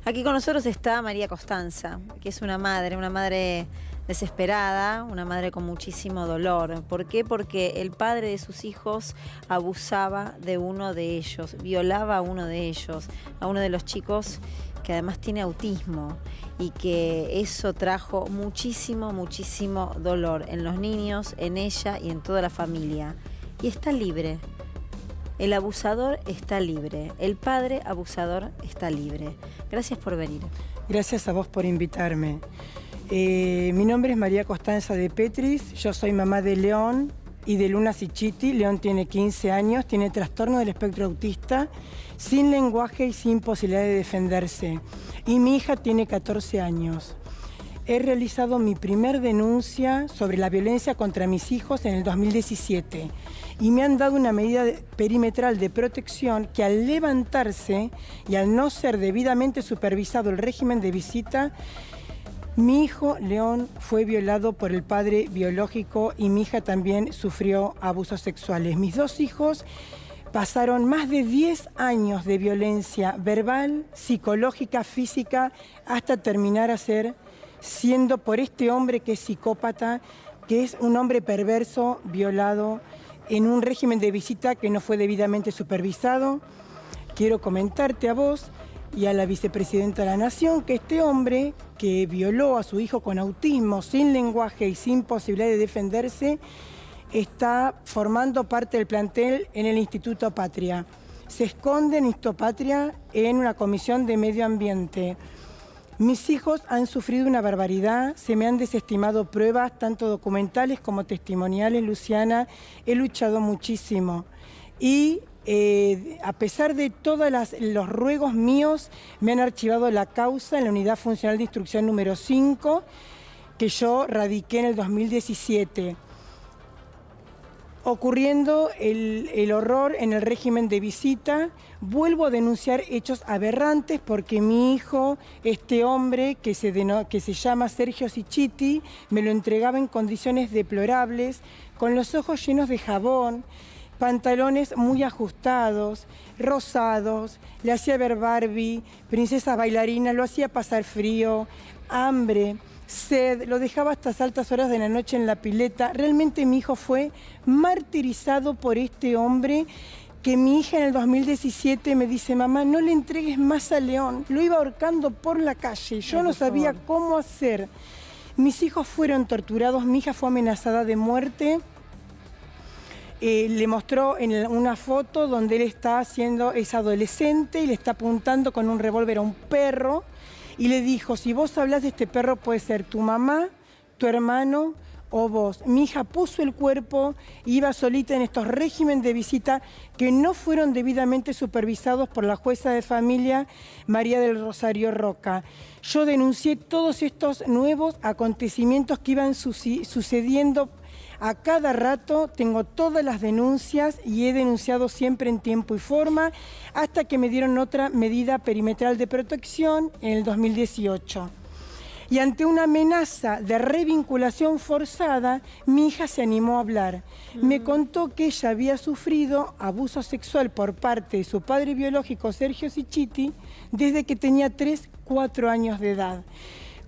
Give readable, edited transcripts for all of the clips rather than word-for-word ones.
Aquí con nosotros está María Costanza, que es una madre desesperada, una madre con muchísimo dolor. ¿Por qué? Porque el padre de sus hijos abusaba de uno de ellos, violaba a uno de ellos, a uno de los chicos que además tiene autismo, y que eso trajo muchísimo dolor en los niños, en ella y en toda la familia. Y está libre. El abusador está libre, el padre abusador está libre. Gracias por venir. Gracias a vos por invitarme. Mi nombre es María Costanza de Petris, yo soy mamá de León y de Luna Sichiti. León tiene 15 años, tiene trastorno del espectro autista, sin lenguaje y sin posibilidad de defenderse. Y mi hija tiene 14 años. He realizado mi primer denuncia sobre la violencia contra mis hijos en el 2017 y me han dado una medida perimetral de protección que, al levantarse y al no ser debidamente supervisado el régimen de visita, mi hijo León fue violado por el padre biológico y mi hija también sufrió abusos sexuales. Mis dos hijos pasaron más de 10 años de violencia verbal, psicológica, física, hasta terminar siendo por este hombre que es psicópata, que es un hombre perverso, violado en un régimen de visita que no fue debidamente supervisado. Quiero comentarte a vos y a la vicepresidenta de la Nación que este hombre que violó a su hijo con autismo, sin lenguaje y sin posibilidad de defenderse, está formando parte del plantel en el Instituto Patria. Se esconde en Instituto Patria en una comisión de medio ambiente. Mis hijos han sufrido una barbaridad, se me han desestimado pruebas, tanto documentales como testimoniales, Luciana. He luchado muchísimo y a pesar de todos los ruegos míos, me han archivado la causa en la Unidad Funcional de Instrucción número 5, que yo radiqué en el 2017. Ocurriendo el horror en el régimen de visita, vuelvo a denunciar hechos aberrantes porque mi hijo, este hombre que se llama Sergio Sichiti, me lo entregaba en condiciones deplorables, con los ojos llenos de jabón, pantalones muy ajustados, rosados, le hacía ver Barbie, princesa bailarina, lo hacía pasar frío, hambre, sed, lo dejaba hasta altas horas de la noche en la pileta. Realmente mi hijo fue martirizado por este hombre que mi hija en el 2017 me dice: mamá, no le entregues más a León. Lo iba ahorcando por la calle, yo no sabía cómo hacer. Mis hijos fueron torturados, mi hija fue amenazada de muerte. Le mostró en una foto donde él es adolescente y le está apuntando con un revólver a un perro. Y le dijo: si vos hablas de este perro, puede ser tu mamá, tu hermano o vos. Mi hija puso el cuerpo, iba solita en estos regímenes de visita que no fueron debidamente supervisados por la jueza de familia María del Rosario Roca. Yo denuncié todos estos nuevos acontecimientos que iban sucediendo a cada rato. Tengo todas las denuncias y he denunciado siempre en tiempo y forma, hasta que me dieron otra medida perimetral de protección en el 2018. Y ante una amenaza de revinculación forzada, mi hija se animó a hablar. Me contó que ella había sufrido abuso sexual por parte de su padre biológico, Sergio Sichiti, desde que tenía 3, 4 años de edad,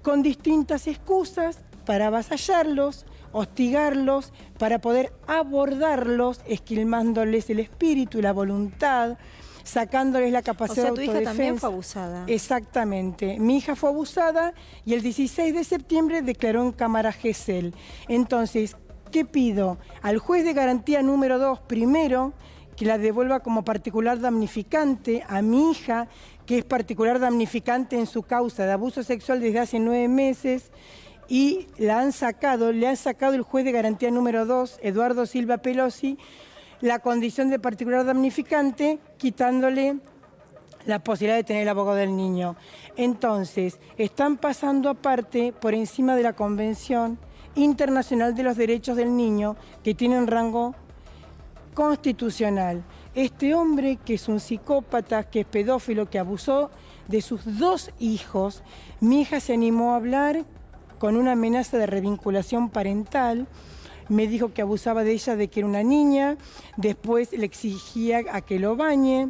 con distintas excusas para avasallarlos, hostigarlos, para poder abordarlos, esquilmándoles el espíritu y la voluntad, sacándoles la capacidad de autodefensa. O sea, tu hija también fue abusada. Exactamente. Mi hija fue abusada y el 16 de septiembre declaró en cámara Gesell. Entonces, ¿qué pido? Al juez de garantía número 2, primero, que la devuelva como particular damnificante a mi hija, que es particular damnificante en su causa de abuso sexual desde hace 9 meses, y le han sacado el juez de garantía número 2, Eduardo Silva Pelosi, la condición de particular damnificante, quitándole la posibilidad de tener el abogado del niño. Entonces, están pasando aparte por encima de la Convención Internacional de los Derechos del Niño, que tiene un rango constitucional. Este hombre, que es un psicópata, que es pedófilo, que abusó de sus 2 hijos, mi hija se animó a hablar con una amenaza de revinculación parental. Me dijo que abusaba de ella, de que era una niña, después le exigía a que lo bañe,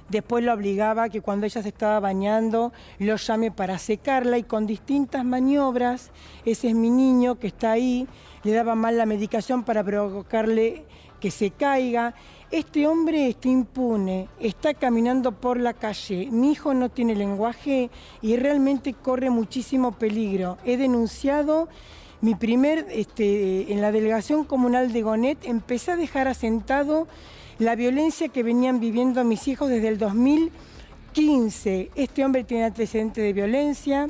Después la obligaba a que cuando ella se estaba bañando lo llame para secarla, y con distintas maniobras, ese es mi niño que está ahí, le daba mal la medicación para provocarle que se caiga. Este hombre está impune, está caminando por la calle. Mi hijo no tiene lenguaje y realmente corre muchísimo peligro. He denunciado en la delegación comunal de Gonet, empecé a dejar asentado la violencia que venían viviendo mis hijos desde el 2015. Este hombre tiene antecedentes de violencia,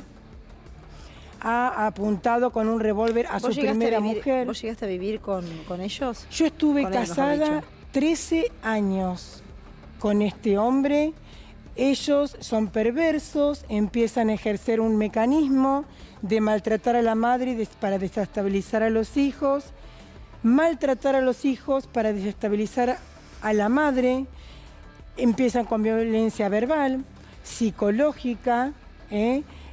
ha apuntado con un revólver a su primera mujer. ¿Vos llegaste a vivir con ellos? Yo estuve Con él, casada 13 años con este hombre. Ellos son perversos, empiezan a ejercer un mecanismo de maltratar a la madre para desestabilizar a los hijos, maltratar a los hijos para desestabilizar a la madre. Empiezan con violencia verbal, psicológica,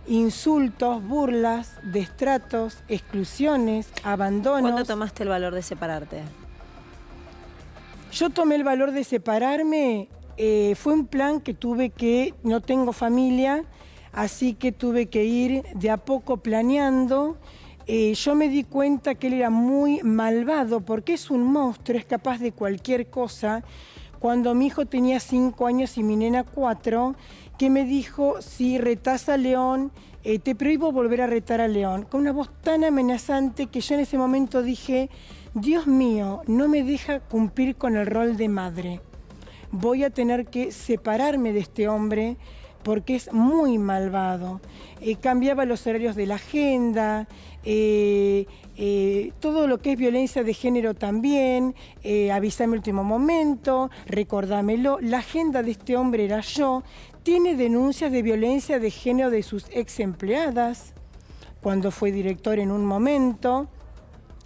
insultos, burlas, destratos, exclusiones, abandonos. ¿Cuándo tomaste el valor de separarte? Yo tomé el valor de separarme, fue un plan que no tengo familia, así que tuve que ir de a poco planeando. Yo me di cuenta que él era muy malvado, porque es un monstruo, es capaz de cualquier cosa. Cuando mi hijo tenía 5 años y mi nena 4, que me dijo: si retás a León, te prohíbo volver a retar a León, con una voz tan amenazante que yo en ese momento dije: Dios mío, no me deja cumplir con el rol de madre. Voy a tener que separarme de este hombre porque es muy malvado. Cambiaba los horarios de la agenda, todo lo que es violencia de género también, avísame último momento, recordámelo. La agenda de este hombre era yo. Tiene denuncias de violencia de género de sus ex empleadas, cuando fue director en un momento.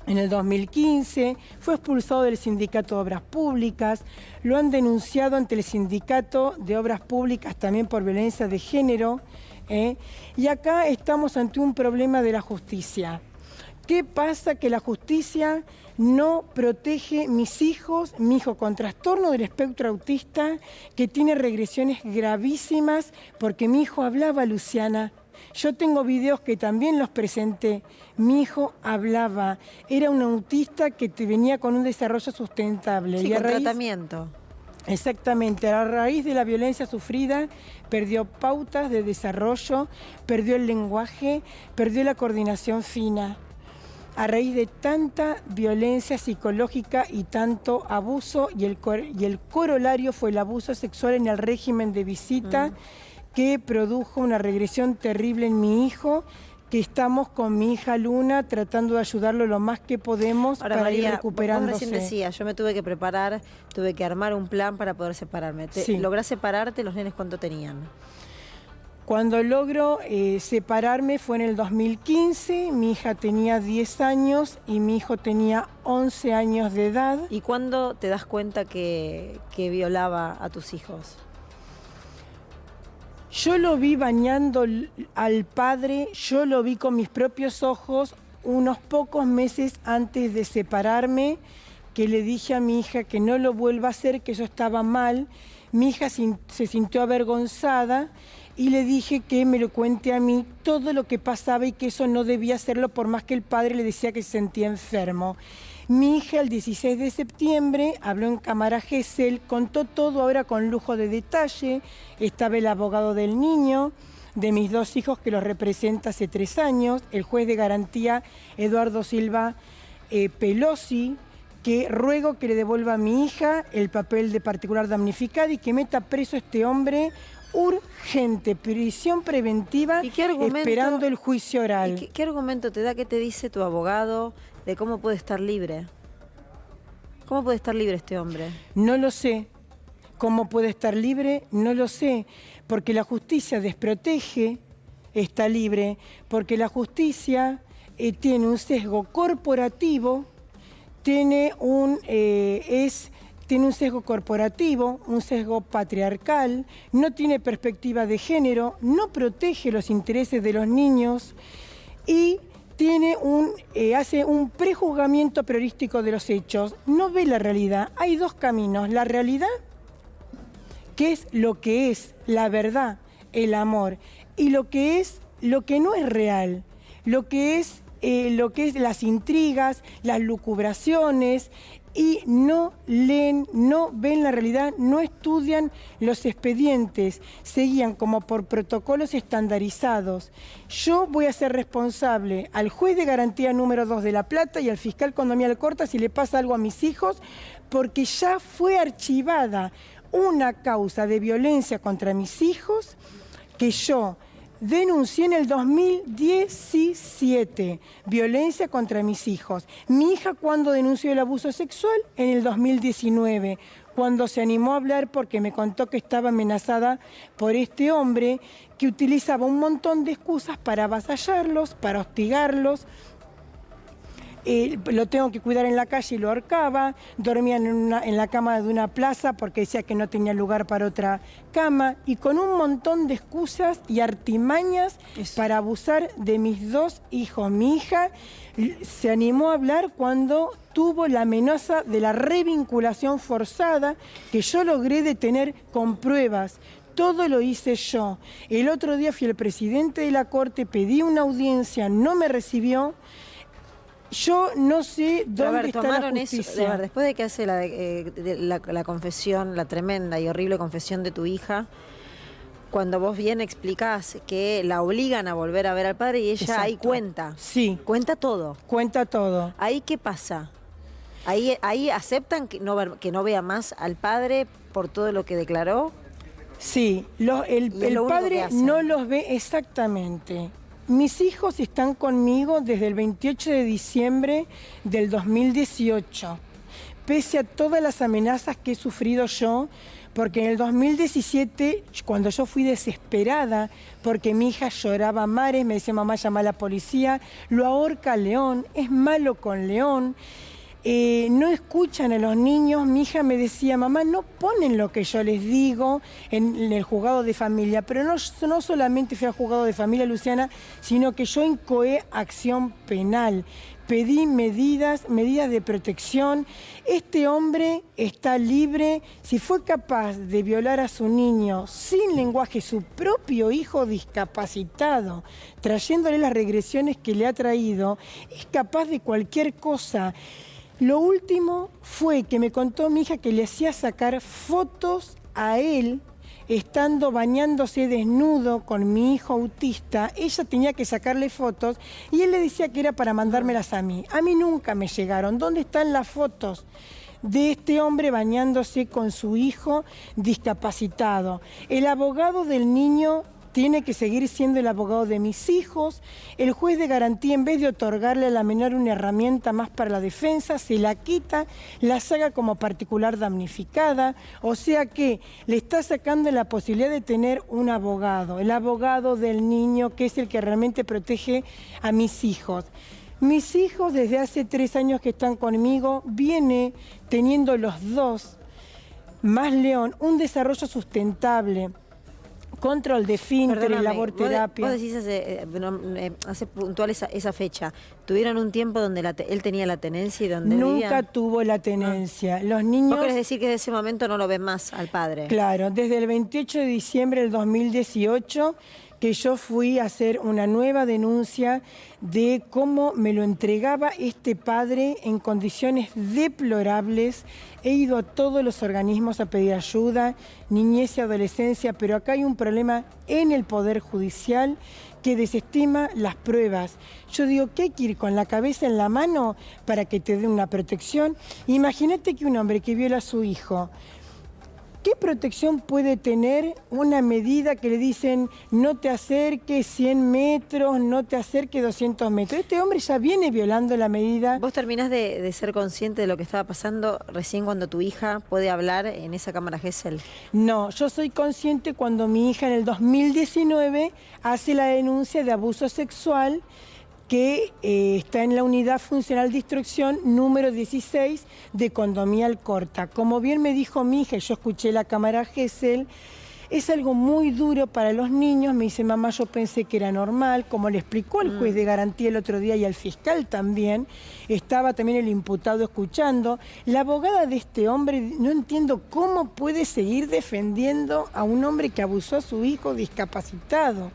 En el 2015 fue expulsado del Sindicato de Obras Públicas, lo han denunciado ante el Sindicato de Obras Públicas también por violencia de género, y acá estamos ante un problema de la justicia. ¿Qué pasa? Que la justicia no protege mis hijos, mi hijo con trastorno del espectro autista, que tiene regresiones gravísimas, porque mi hijo hablaba, Luciana. Yo tengo videos que también los presenté. Mi hijo hablaba, era un autista que venía con un desarrollo sustentable. Sí, y con tratamiento. Exactamente, a raíz de la violencia sufrida, perdió pautas de desarrollo, perdió el lenguaje, perdió la coordinación fina. A raíz de tanta violencia psicológica y tanto abuso, y el corolario fue el abuso sexual en el régimen de visita, que produjo una regresión terrible en mi hijo, que estamos con mi hija Luna tratando de ayudarlo lo más que podemos. Ahora, para María, ir recuperándose. vos recién decías, yo me tuve que preparar, tuve que armar un plan para poder separarme. Sí. ¿Lográs separarte? ¿Los nenes cuánto tenían? Cuando logro separarme fue en el 2015, mi hija tenía 10 años y mi hijo tenía 11 años de edad. ¿Y cuándo te das cuenta que violaba a tus hijos? Yo lo vi bañando al padre, yo lo vi con mis propios ojos unos pocos meses antes de separarme, que le dije a mi hija que no lo vuelva a hacer, que yo estaba mal. Mi hija se sintió avergonzada y le dije que me lo cuente a mí todo lo que pasaba y que eso no debía hacerlo por más que el padre le decía que se sentía enfermo. Mi hija el 16 de septiembre habló en cámara Gesell, contó todo ahora con lujo de detalle. Estaba el abogado del niño, de mis 2 hijos que los representa hace 3 años, el juez de garantía Eduardo Silva Pelosi, que ruego que le devuelva a mi hija el papel de particular damnificada y que meta preso a este hombre urgente, prisión preventiva, esperando el juicio oral. ¿Y qué argumento te da, qué te dice tu abogado de cómo puede estar libre? ¿Cómo puede estar libre este hombre? No lo sé. ¿Cómo puede estar libre? No lo sé. Porque la justicia desprotege, está libre, porque la justicia tiene un sesgo corporativo, tiene un sesgo corporativo, un sesgo patriarcal, no tiene perspectiva de género, no protege los intereses de los niños y hace un prejuzgamiento priorístico de los hechos. No ve la realidad. Hay 2 caminos. La realidad, qué es la verdad, el amor, y lo que no es real, lo que es las intrigas, las lucubraciones, y no leen, no ven la realidad, no estudian los expedientes, seguían como por protocolos estandarizados. Yo voy a ser responsable al juez de garantía número 2 de La Plata y al fiscal condominial Corta si le pasa algo a mis hijos, porque ya fue archivada una causa de violencia contra mis hijos que yo denuncié en el 2017, violencia contra mis hijos. Mi hija, ¿cuándo denunció el abuso sexual? En el 2019, cuando se animó a hablar porque me contó que estaba amenazada por este hombre que utilizaba un montón de excusas para avasallarlos, para hostigarlos. Lo tengo que cuidar en la calle y lo ahorcaba, dormían en la cama de una plaza porque decía que no tenía lugar para otra cama, y con un montón de excusas y artimañas para abusar de mis dos hijos. Mi hija se animó a hablar cuando tuvo la amenaza de la revinculación forzada, que yo logré detener con pruebas. Todo lo hice yo. El otro día fui el presidente de la Corte, pedí una audiencia, no me recibió. Yo no sé dónde está la justicia. Eso, después de que hace la confesión, la tremenda y horrible confesión de tu hija, cuando vos bien explicás que la obligan a volver a ver al padre y ella Exacto. ahí cuenta. Sí. Cuenta todo. Cuenta todo. ¿Ahí qué pasa? Ahí aceptan que no vea más al padre por todo lo que declaró. Sí, el padre no los ve exactamente. Mis hijos están conmigo desde el 28 de diciembre del 2018, pese a todas las amenazas que he sufrido yo, porque en el 2017, cuando yo fui desesperada, porque mi hija lloraba a mares, me decía, mamá, llama a la policía, lo ahorca León, es malo con León. No escuchan a los niños. Mi hija me decía, mamá, no ponen lo que yo les digo en el juzgado de familia, pero no solamente fui al juzgado de familia, Luciana, sino que yo incoé acción penal. Pedí medidas de protección. Este hombre está libre. Si fue capaz de violar a su niño sin lenguaje, su propio hijo discapacitado, trayéndole las regresiones que le ha traído, es capaz de cualquier cosa. Lo último fue que me contó mi hija que le hacía sacar fotos a él estando bañándose desnudo con mi hijo autista. Ella tenía que sacarle fotos y él le decía que era para mandármelas a mí. A mí nunca me llegaron. ¿Dónde están las fotos de este hombre bañándose con su hijo discapacitado? El abogado del niño tiene que seguir siendo el abogado de mis hijos. El juez de garantía, en vez de otorgarle a la menor una herramienta más para la defensa, se la quita, la saca como particular damnificada, o sea que le está sacando la posibilidad de tener un abogado, el abogado del niño, que es el que realmente protege a mis hijos. Mis hijos, desde hace 3 años que están conmigo, viene teniendo los dos, más León, un desarrollo sustentable, control de esfínter, laborterapia. Vos decís hace puntual esa fecha. ¿Tuvieron un tiempo donde él tenía la tenencia y donde Nunca tuvo la tenencia. Los niños... ¿Vos querés decir que desde ese momento no lo ven más al padre? Claro, desde el 28 de diciembre del 2018 que yo fui a hacer una nueva denuncia de cómo me lo entregaba este padre en condiciones deplorables. He ido a todos los organismos a pedir ayuda, niñez y adolescencia, pero acá hay un problema en el Poder Judicial que desestima las pruebas. Yo digo que hay que ir con la cabeza en la mano para que te dé una protección. Imagínate que un hombre que viola a su hijo, ¿qué protección puede tener una medida que le dicen no te acerques 100 metros, no te acerques 200 metros? Este hombre ya viene violando la medida. ¿Vos terminás de ser consciente de lo que estaba pasando recién cuando tu hija puede hablar en esa cámara Gesell? No, yo soy consciente cuando mi hija en el 2019 hace la denuncia de abuso sexual que está en la unidad funcional de instrucción número 16 de Condominial Corta. Como bien me dijo mi hija, y yo escuché la cámara Gesell, Es algo muy duro para los niños. Me dice, mamá, yo pensé que era normal, como le explicó el juez de garantía el otro día y al fiscal también. Estaba también el imputado escuchando. La abogada de este hombre, no entiendo cómo puede seguir defendiendo a un hombre que abusó a su hijo discapacitado.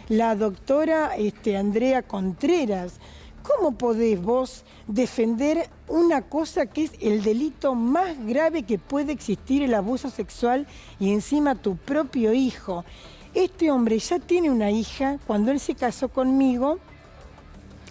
La doctora Andrea Contreras, ¿cómo podés vos defender una cosa que es el delito más grave que puede existir, el abuso sexual, y encima tu propio hijo? Este hombre ya tiene una hija. Cuando él se casó conmigo,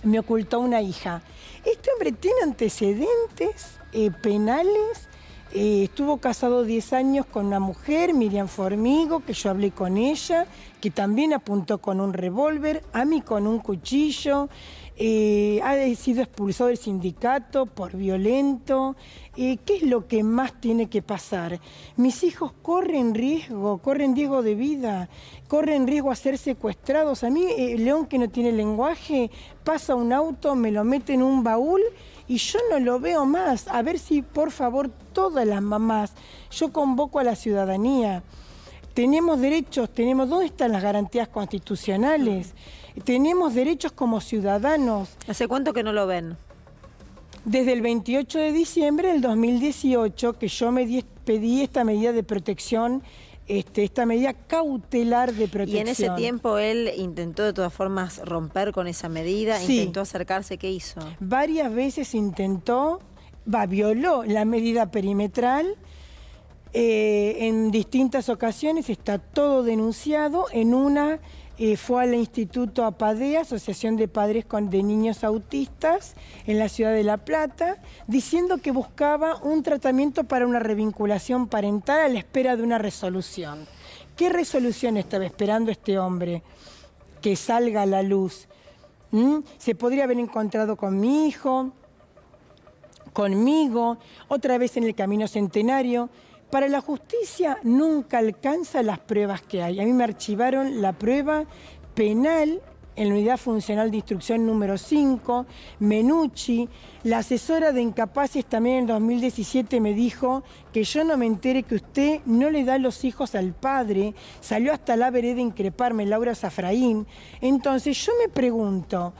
me ocultó una hija. Este hombre tiene antecedentes penales. Estuvo casado 10 años con una mujer, Miriam Formigo, que yo hablé con ella, que también apuntó con un revólver, a mí con un cuchillo. Ha sido expulsado del sindicato por violento. ¿Qué es lo que más tiene que pasar? Mis hijos corren riesgo de vida, corren riesgo a ser secuestrados. A mí, León, que no tiene lenguaje, pasa un auto, me lo mete en un baúl y yo no lo veo más. A ver si, por favor, todas las mamás, yo convoco a la ciudadanía. Tenemos derechos, ¿dónde están las garantías constitucionales? Tenemos derechos como ciudadanos. ¿Hace cuánto que no lo ven? Desde el 28 de diciembre del 2018, que yo pedí esta medida de protección, esta medida cautelar de protección. Y en ese tiempo él intentó de todas formas romper con esa medida, sí. Intentó acercarse, ¿qué hizo? Varias veces intentó, violó la medida perimetral. En distintas ocasiones está todo denunciado. En una fue al Instituto APADEA, Asociación de Padres de Niños Autistas, en la ciudad de La Plata, diciendo que buscaba un tratamiento para una revinculación parental a la espera de una resolución. ¿Qué resolución estaba esperando este hombre? Que salga a la luz. Se podría haber encontrado con mi hijo, conmigo, otra vez en el Camino Centenario. Para la justicia nunca alcanza las pruebas que hay. A mí me archivaron la prueba penal en la Unidad Funcional de Instrucción número 5, Menucci. La asesora de Incapaces también en 2017 me dijo que yo no me entere que usted no le da los hijos al padre. Salió hasta la vereda a increparme Laura Zafraín. Entonces yo me pregunto,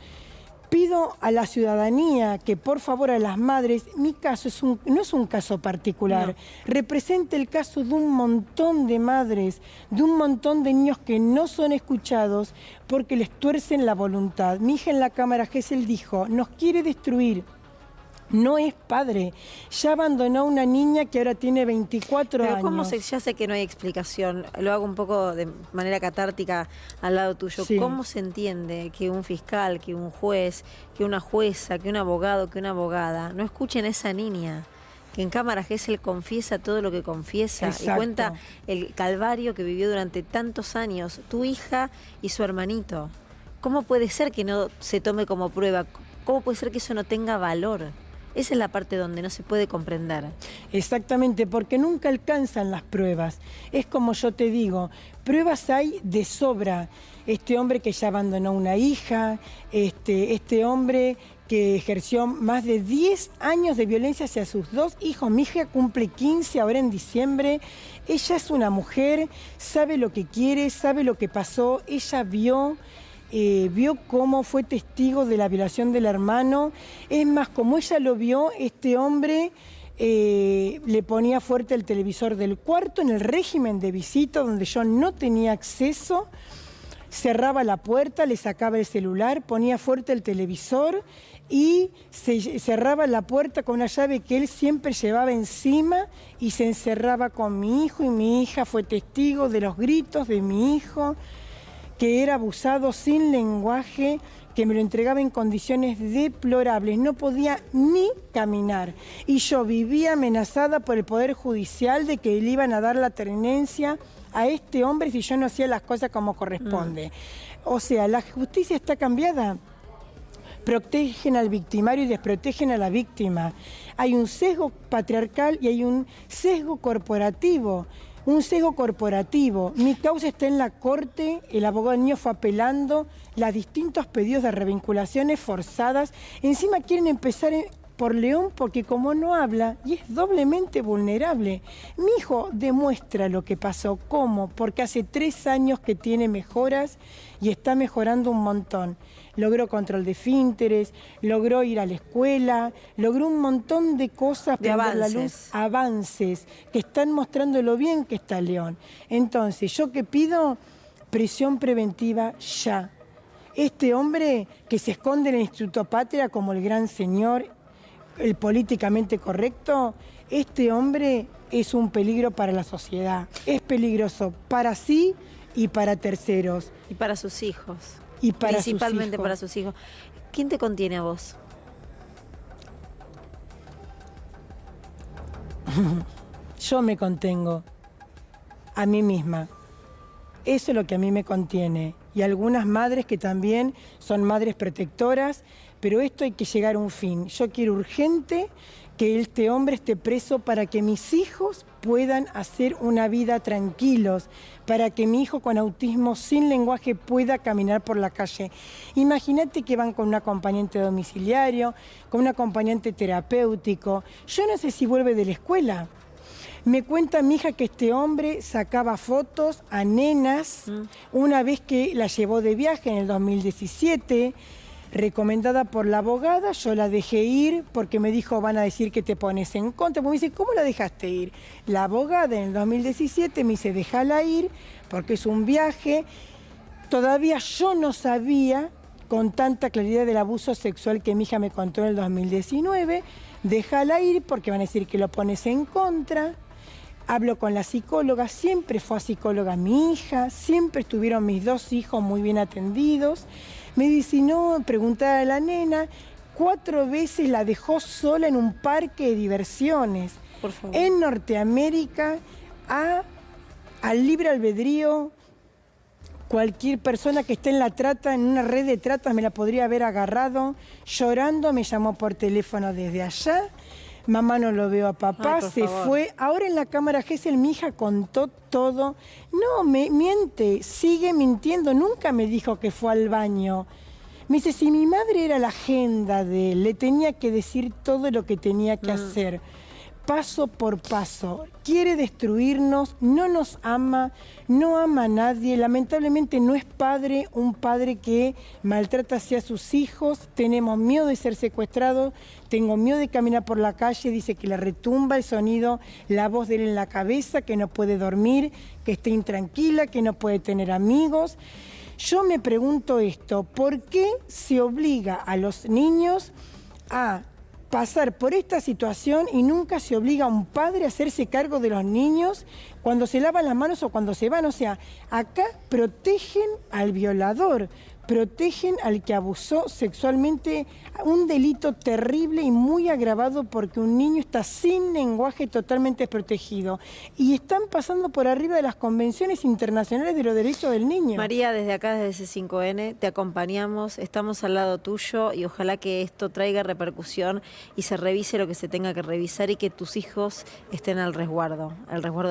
pido a la ciudadanía que por favor a las madres, mi caso no es un caso particular, representa el caso de un montón de madres, de un montón de niños que no son escuchados porque les tuercen la voluntad. Mi hija en la Cámara Gesell dijo, nos quiere destruir. No es padre, ya abandonó a una niña que ahora tiene 24 años. Pero ya sé que no hay explicación, lo hago un poco de manera catártica al lado tuyo. Sí. ¿Cómo se entiende que un fiscal, que un juez, que una jueza, que un abogado, que una abogada no escuchen a esa niña? Que en Cámara Gesell confiesa todo lo que confiesa. Exacto. Y cuenta el calvario que vivió durante tantos años, tu hija y su hermanito. ¿Cómo puede ser que no se tome como prueba? ¿Cómo puede ser que eso no tenga valor? Esa es la parte donde no se puede comprender. Exactamente, porque nunca alcanzan las pruebas. Es como yo te digo, pruebas hay de sobra. Este hombre que ya abandonó una hija, este hombre que ejerció más de 10 años de violencia hacia sus 2 hijos. Mi hija cumple 15 ahora en diciembre. Ella es una mujer, sabe lo que quiere, sabe lo que pasó. Ella vio cómo fue testigo de la violación del hermano. Es más, como ella lo vio, este hombre le ponía fuerte el televisor del cuarto en el régimen de visita donde yo no tenía acceso, cerraba la puerta, le sacaba el celular, ponía fuerte el televisor y cerraba la puerta con una llave que él siempre llevaba encima y se encerraba con mi hijo, y mi hija fue testigo de los gritos de mi hijo, que era abusado sin lenguaje, que me lo entregaba en condiciones deplorables, no podía ni caminar. Y yo vivía amenazada por el Poder Judicial de que le iban a dar la tenencia a este hombre si yo no hacía las cosas como corresponde. O sea, la justicia está cambiada. Protegen al victimario y desprotegen a la víctima. Hay un sesgo patriarcal y hay un sesgo corporativo. Un sesgo corporativo. Mi causa está en la corte, el abogado del niño fue apelando los distintos pedidos de revinculaciones forzadas. Encima quieren empezar por León porque como no habla y es doblemente vulnerable. Mi hijo demuestra lo que pasó. ¿Cómo? Porque hace 3 años que tiene mejoras y está mejorando un montón. Logró control de esfínteres, logró ir a la escuela, logró un montón de cosas, de prender la luz, avances que están mostrando lo bien que está León. Entonces, ¿yo qué pido? Prisión preventiva ya. Este hombre que se esconde en el Instituto Patria como el gran señor, el políticamente correcto, este hombre es un peligro para la sociedad. Es peligroso para sí y para terceros. Y para sus hijos. Y para principalmente sus hijos. Para sus hijos. ¿Quién te contiene a vos? Yo me contengo a mí misma. Eso es lo que a mí me contiene. Y algunas madres que también son madres protectoras, pero esto hay que llegar a un fin. Yo quiero urgente que este hombre esté preso para que mis hijos puedan hacer una vida tranquilos, para que mi hijo con autismo sin lenguaje pueda caminar por la calle. Imagínate que van con un acompañante domiciliario, con un acompañante terapéutico. Yo no sé si vuelve de la escuela. Me cuenta mi hija que este hombre sacaba fotos a nenas una vez que la llevó de viaje en el 2017, recomendada por la abogada. Yo la dejé ir porque me dijo, van a decir que te pones en contra. Pues me dice, ¿cómo la dejaste ir? La abogada en el 2017 me dice, déjala ir porque es un viaje. Todavía yo no sabía con tanta claridad del abuso sexual que mi hija me contó en el 2019. Déjala ir porque van a decir que lo pones en contra. Hablo con la psicóloga, siempre fue a psicóloga mi hija, siempre estuvieron mis 2 hijos muy bien atendidos. Me dice, no, preguntar a la nena, 4 veces la dejó sola en un parque de diversiones. Por favor. En Norteamérica, al libre albedrío, cualquier persona que esté en la trata, en una red de tratas, me la podría haber agarrado. Llorando, me llamó por teléfono desde allá. Mamá, no lo veo a papá, Ay, se fue. Ahora en la cámara Gesell mi hija contó todo. No, me miente, sigue mintiendo. Nunca me dijo que fue al baño. Me dice, si mi madre era la agenda de él, le tenía que decir todo lo que tenía que hacer. Paso por paso. Quiere destruirnos, no nos ama, no ama a nadie. Lamentablemente no es padre, un padre que maltrata hacia sus hijos. Tenemos miedo de ser secuestrados, tengo miedo de caminar por la calle. Dice que le retumba el sonido, la voz de él en la cabeza, que no puede dormir, que está intranquila, que no puede tener amigos. Yo me pregunto esto, ¿por qué se obliga a los niños a pasar por esta situación y nunca se obliga a un padre a hacerse cargo de los niños cuando se lavan las manos o cuando se van? O sea, acá protegen al violador, protegen al que abusó sexualmente, un delito terrible y muy agravado porque un niño está sin lenguaje, totalmente desprotegido. Y están pasando por arriba de las convenciones internacionales de los derechos del niño. María, desde acá, desde C5N, te acompañamos, estamos al lado tuyo y ojalá que esto traiga repercusión y se revise lo que se tenga que revisar y que tus hijos estén al resguardo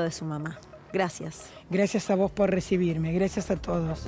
de su mamá. Gracias. Gracias a vos por recibirme, gracias a todos.